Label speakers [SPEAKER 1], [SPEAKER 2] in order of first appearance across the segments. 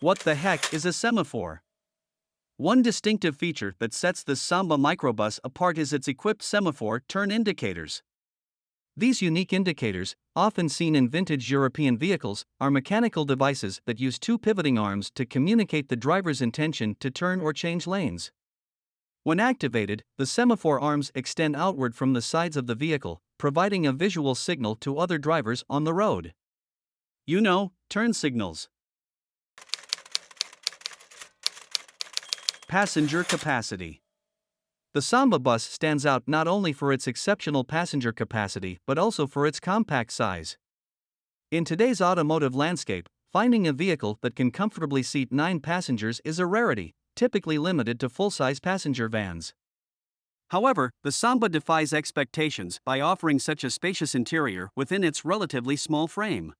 [SPEAKER 1] What the heck is a semaphore? One distinctive feature that sets the Samba Microbus apart is its equipped semaphore turn indicators. These unique indicators, often seen in vintage European vehicles, are mechanical devices that use two pivoting arms to communicate the driver's intention to turn or change lanes. When activated, the semaphore arms extend outward from the sides of the vehicle, providing a visual signal to other drivers on the road. Turn signals. Passenger capacity. The Samba bus stands out not only for its exceptional passenger capacity but also for its compact size. In today's automotive landscape, finding a vehicle that can comfortably seat 9 passengers is a rarity, typically limited to full-size passenger vans. However, the Samba defies expectations by offering such a spacious interior within its relatively small frame.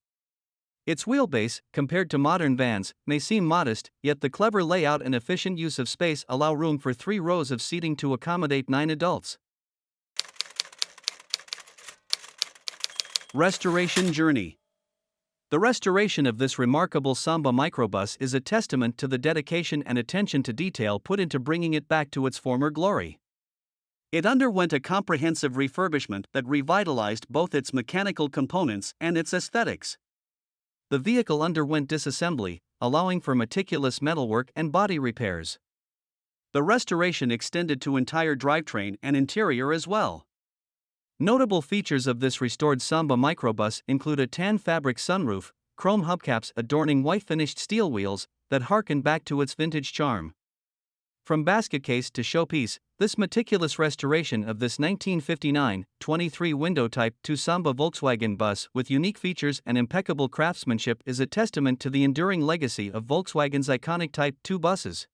[SPEAKER 1] Its wheelbase, compared to modern vans, may seem modest, yet the clever layout and efficient use of space allow room for 3 rows of seating to accommodate 9 adults. Restoration journey. The restoration of this remarkable Samba Microbus is a testament to the dedication and attention to detail put into bringing it back to its former glory. It underwent a comprehensive refurbishment that revitalized both its mechanical components and its aesthetics. The vehicle underwent disassembly, allowing for meticulous metalwork and body repairs. The restoration extended to entire drivetrain and interior as well. Notable features of this restored Samba Microbus include a tan fabric sunroof, chrome hubcaps adorning white finished steel wheels that harken back to its vintage charm. From basket case to showpiece, this meticulous restoration of this 1959 23-window Type 2 Samba Volkswagen bus with unique features and impeccable craftsmanship is a testament to the enduring legacy of Volkswagen's iconic Type 2 buses.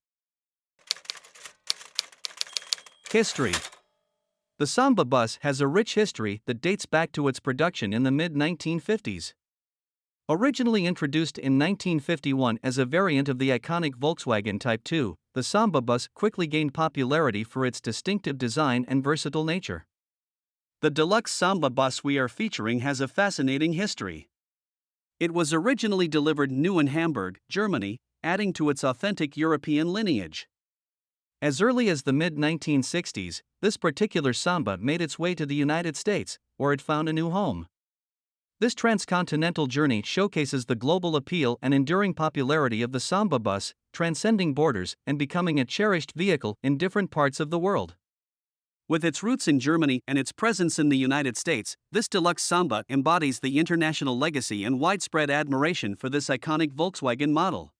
[SPEAKER 1] History. The Samba bus has a rich history that dates back to its production in the mid-1950s. Originally introduced in 1951 as a variant of the iconic Volkswagen Type 2, the Samba bus quickly gained popularity for its distinctive design and versatile nature. The Deluxe Samba bus we are featuring has a fascinating history. It was originally delivered new in Hamburg, Germany, adding to its authentic European lineage. As early as the mid-1960s, this particular Samba made its way to the United States, where it found a new home. This transcontinental journey showcases the global appeal and enduring popularity of the Samba bus, transcending borders and becoming a cherished vehicle in different parts of the world. With its roots in Germany and its presence in the United States, this Deluxe Samba embodies the international legacy and widespread admiration for this iconic Volkswagen model.